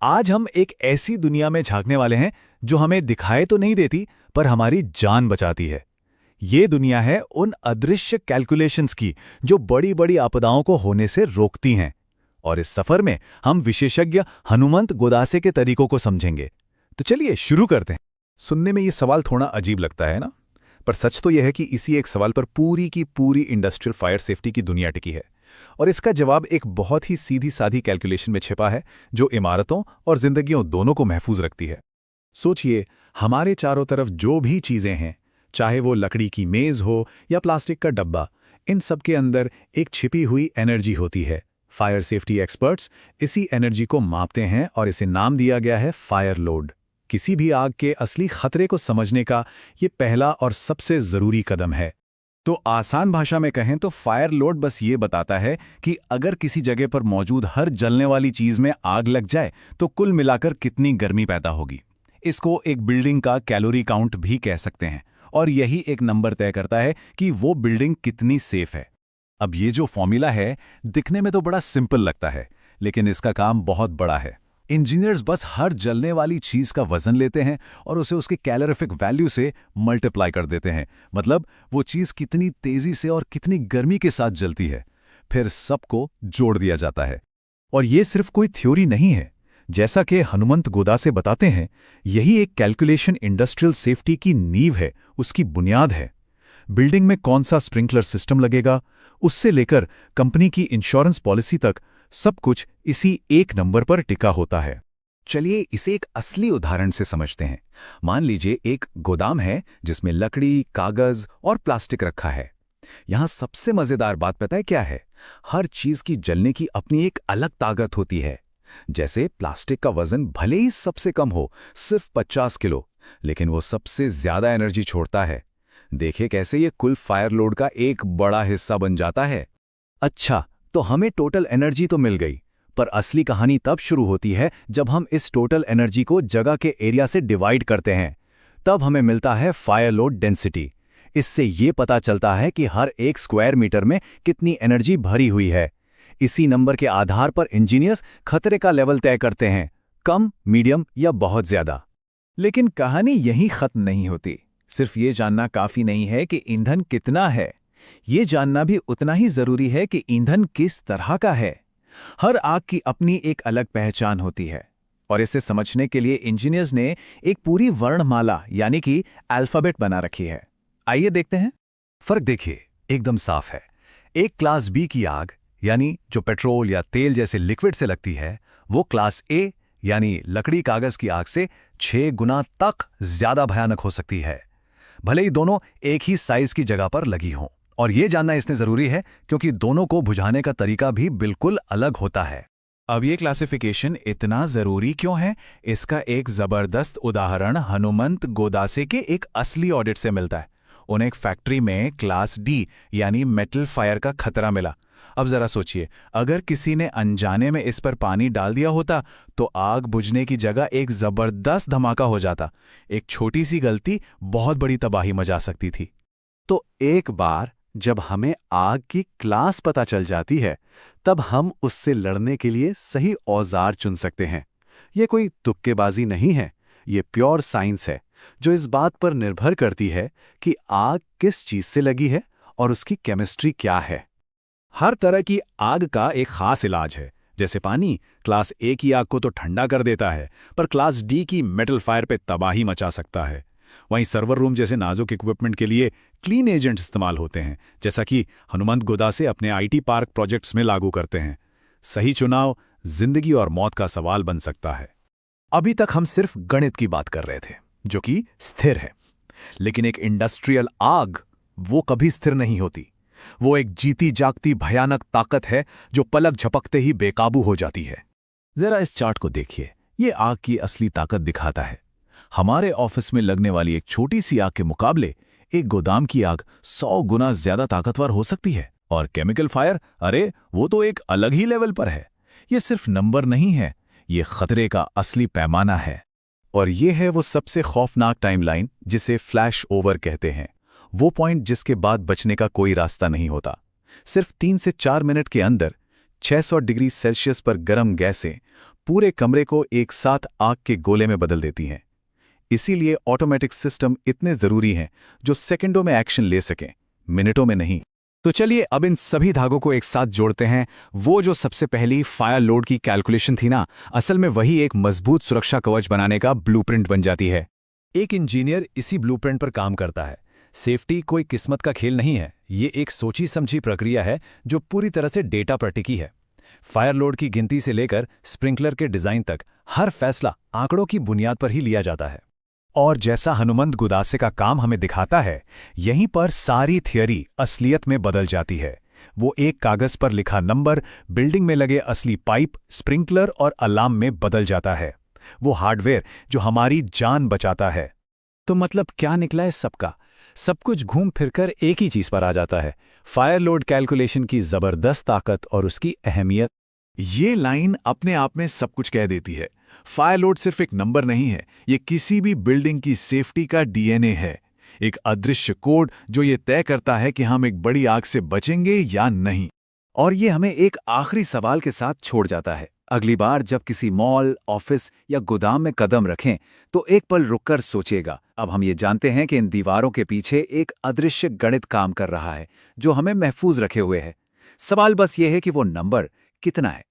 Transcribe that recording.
आज हम एक ऐसी दुनिया में झांकने वाले हैं जो हमें दिखाई तो नहीं देती पर हमारी जान बचाती है। ये दुनिया है उन अदृश्य कैलकुलेशंस की जो बड़ी बड़ी आपदाओं को होने से रोकती हैं। और इस सफर में हम विशेषज्ञ हनुमंत गोदासे के तरीकों को समझेंगे। तो चलिए शुरू करते हैं। सुनने में ये सवाल थोड़ा अजीब लगता है ना, पर सच तो यह है कि इसी एक सवाल पर पूरी की पूरी इंडस्ट्रियल फायर सेफ्टी की दुनिया टिकी है। और इसका जवाब एक बहुत ही सीधी सादी कैलकुलेशन में छिपा है जो इमारतों और जिंदगियों दोनों को महफूज रखती है। सोचिए, हमारे चारों तरफ जो भी चीजें हैं, चाहे वो लकड़ी की मेज हो या प्लास्टिक का डब्बा, इन सब के अंदर एक छिपी हुई एनर्जी होती है। फायर सेफ्टी एक्सपर्ट्स इसी एनर्जी को मापते हैं और इसे नाम दिया गया है फायर लोड। किसी भी आग के असली खतरे को समझने का ये पहला और सबसे जरूरी कदम है। तो आसान भाषा में कहें तो फायर लोड बस ये बताता है कि अगर किसी जगह पर मौजूद हर जलने वाली चीज में आग लग जाए तो कुल मिलाकर कितनी गर्मी पैदा होगी। इसको एक बिल्डिंग का कैलोरी काउंट भी कह सकते हैं, और यही एक नंबर तय करता है कि वो बिल्डिंग कितनी सेफ है। अब ये जो फॉर्मूला है, दिखने में तो बड़ा सिंपल लगता है, लेकिन इसका काम बहुत बड़ा है। इंजीनियर्स बस हर जलने वाली चीज का वजन लेते हैं और उसे उसके कैलोरीफिक वैल्यू से मल्टीप्लाई कर देते हैं। मतलब वो चीज कितनी तेजी से और कितनी गर्मी के साथ जलती है, फिर सबको जोड़ दिया जाता है। और ये सिर्फ कोई थ्योरी नहीं है। जैसा कि हनुमंत गोदासे बताते हैं, यही एक कैलकुलेशन इंडस्ट्रियल सेफ्टी की नींव है, उसकी बुनियाद है। बिल्डिंग में कौन सा स्प्रिंकलर सिस्टम लगेगा, उससे लेकर कंपनी की इंश्योरेंस पॉलिसी तक सब कुछ इसी एक नंबर पर टिका होता है। चलिए इसे एक असली उदाहरण से समझते हैं। मान लीजिए एक गोदाम है जिसमें लकड़ी, कागज और प्लास्टिक रखा है। यहां सबसे मजेदार बात पता है क्या है? हर चीज की जलने की अपनी एक अलग ताकत होती है। जैसे प्लास्टिक का वजन भले ही सबसे कम हो, सिर्फ 50 किलो, लेकिन वो सबसे ज्यादा एनर्जी छोड़ता है। देखिए कैसे ये कुल फायर लोड का एक बड़ा हिस्सा बन जाता है। अच्छा, तो हमें टोटल एनर्जी तो मिल गई, पर असली कहानी तब शुरू होती है जब हम इस टोटल एनर्जी को जगह के एरिया से डिवाइड करते हैं। तब हमें मिलता है फायर लोड डेंसिटी। इससे ये पता चलता है कि हर एक स्क्वायर मीटर में कितनी एनर्जी भरी हुई है। इसी नंबर के आधार पर इंजीनियर्स खतरे का लेवल तय करते हैं, कम, मीडियम या बहुत ज्यादा। लेकिन कहानी यहीं खत्म नहीं होती। सिर्फ ये जानना काफी नहीं है कि ईंधन कितना है, ये जानना भी उतना ही जरूरी है कि ईंधन किस तरह का है। हर आग की अपनी एक अलग पहचान होती है, और इसे समझने के लिए इंजीनियर्स ने एक पूरी वर्णमाला यानी कि अल्फाबेट बना रखी है। आइए देखते हैं। फर्क देखिए, एकदम साफ है। एक क्लास बी की आग, यानी जो पेट्रोल या तेल जैसे लिक्विड से लगती है, वो क्लास ए यानी लकड़ी कागज की आग से 6 गुना तक ज्यादा भयानक हो सकती है, भले ही दोनों एक ही साइज की जगह पर लगी हों। और ये जानना इसलिए जरूरी है क्योंकि दोनों को बुझाने का तरीका भी बिल्कुल अलग होता है। अब ये क्लासिफिकेशन इतना जरूरी क्यों है, इसका एक जबरदस्त उदाहरण हनुमंत गोदासे के एक असली ऑडिट से मिलता है। उन्हें एक फैक्ट्री में क्लास डी यानी मेटल फायर का खतरा मिला। अब जरा सोचिए, अगर किसी ने अनजाने में इस पर पानी डाल दिया होता तो आग बुझने की जगह एक जबरदस्त धमाका हो जाता। एक छोटी सी गलती बहुत बड़ी तबाही मचा सकती थी। तो एक बार जब हमें आग की क्लास पता चल जाती है, तब हम उससे लड़ने के लिए सही औजार चुन सकते हैं। ये कोई तुक्केबाजी नहीं है, ये प्योर साइंस है जो इस बात पर निर्भर करती है कि आग किस चीज से लगी है और उसकी केमिस्ट्री क्या है। हर तरह की आग का एक खास इलाज है। जैसे पानी क्लास ए की आग को तो ठंडा कर देता है, पर क्लास डी की मेटल फायर पे तबाही मचा सकता है। वहीं सर्वर रूम जैसे नाजुक इक्विपमेंट के लिए क्लीन एजेंट्स इस्तेमाल होते हैं, जैसा कि हनुमंत गोदासे अपने आईटी पार्क प्रोजेक्ट्स में लागू करते हैं। सही चुनाव जिंदगी और मौत का सवाल बन सकता है। अभी तक हम सिर्फ गणित की बात कर रहे थे, जो कि स्थिर है, लेकिन एक इंडस्ट्रियल आग वो कभी स्थिर नहीं होती। वो एक जीती जागती भयानक ताकत है जो पलक झपकते ही बेकाबू हो जाती है। जरा इस चार्ट को देखिए, ये आग की असली ताकत दिखाता है। हमारे ऑफिस में लगने वाली एक छोटी सी आग के मुकाबले एक गोदाम की आग 100 गुना ज्यादा ताकतवर हो सकती है। और केमिकल फायर, अरे वो तो एक अलग ही लेवल पर है। ये सिर्फ नंबर नहीं है, ये खतरे का असली पैमाना है। और ये है वो सबसे खौफनाक टाइमलाइन जिसे फ्लैश ओवर कहते हैं। वो पॉइंट जिसके बाद बचने का कोई रास्ता नहीं होता। सिर्फ 3 से 4 मिनट के अंदर 600 डिग्री सेल्सियस पर गर्म गैसें पूरे कमरे को एक साथ आग के गोले में बदल देती हैं। इसीलिए ऑटोमेटिक सिस्टम इतने ज़रूरी हैं जो सेकंडों में एक्शन ले सकें, मिनटों में नहीं। तो चलिए अब इन सभी धागों को एक साथ जोड़ते हैं। वो जो सबसे पहली फायर लोड की कैलकुलेशन थी ना, असल में वही एक मजबूत सुरक्षा कवच बनाने का ब्लूप्रिंट बन जाती है। एक इंजीनियर इसी ब्लूप्रिंट पर काम करता है। सेफ्टी कोई किस्मत का खेल नहीं है, ये एक सोची समझी प्रक्रिया है जो पूरी तरह से डेटा पर टिकी है। फायर लोड की गिनती से लेकर स्प्रिंकलर के डिजाइन तक हर फैसला आंकड़ों की बुनियाद पर ही लिया जाता है। और जैसा हनुमंत गुदासे का काम हमें दिखाता है, यहीं पर सारी थियरी असलियत में बदल जाती है। वो एक कागज पर लिखा नंबर बिल्डिंग में लगे असली पाइप, स्प्रिंकलर और अलार्म में बदल जाता है। वो हार्डवेयर जो हमारी जान बचाता है। तो मतलब क्या निकला है सबका? सब कुछ घूम फिरकर एक ही चीज पर आ जाता है, फायर लोड कैलकुलेशन की जबरदस्त ताकत और उसकी अहमियत। ये लाइन अपने आप में सब कुछ कह देती है। फायर लोड सिर्फ एक नंबर नहीं है, ये किसी भी बिल्डिंग की सेफ्टी का डीएनए है। एक अदृश्य कोड जो ये तय करता है कि हम एक बड़ी आग से बचेंगे या नहीं। और ये हमें एक आखिरी सवाल के साथ छोड़ जाता है। अगली बार जब किसी मॉल, ऑफिस या गोदाम में कदम रखें तो एक पल रुककर सोचिएगा। अब हम ये जानते हैं कि इन दीवारों के पीछे एक अदृश्य गणित काम कर रहा है जो हमें महफूज रखे हुए है। सवाल बस ये है कि वो नंबर कितना है।